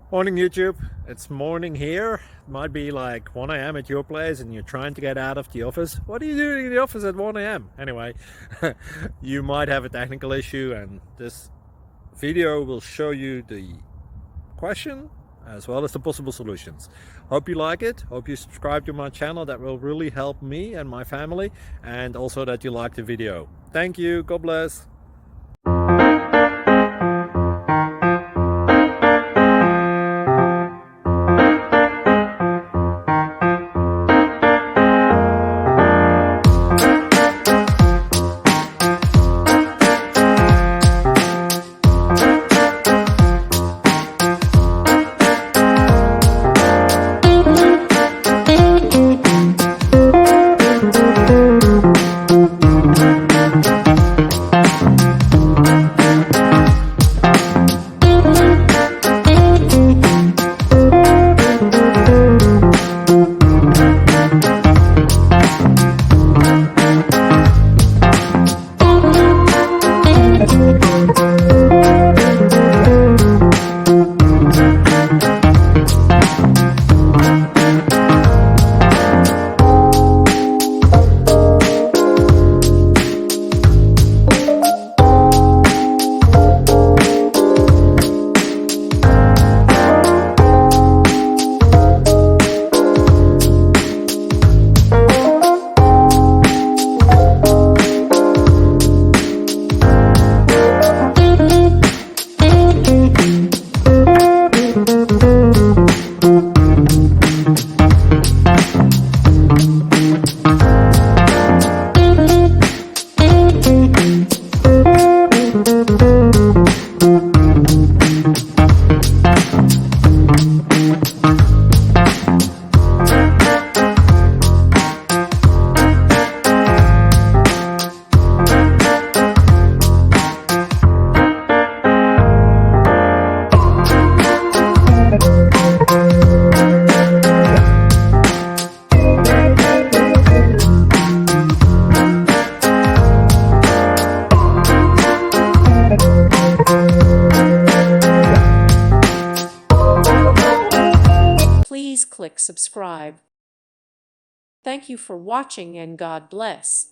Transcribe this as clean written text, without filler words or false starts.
Morning YouTube, it's morning here. It might be like 1 a.m. at your place and you're trying to get out of the office. What are you doing in the office at 1 a.m.? Anyway, you might have a technical issue and this video will show you the question as well as the possible solutions. Hope you like it, hope you subscribe to my channel. That will really help me and my family, and also that you like the video. Thank you, God bless. Please click subscribe. Thank you for watching and God bless.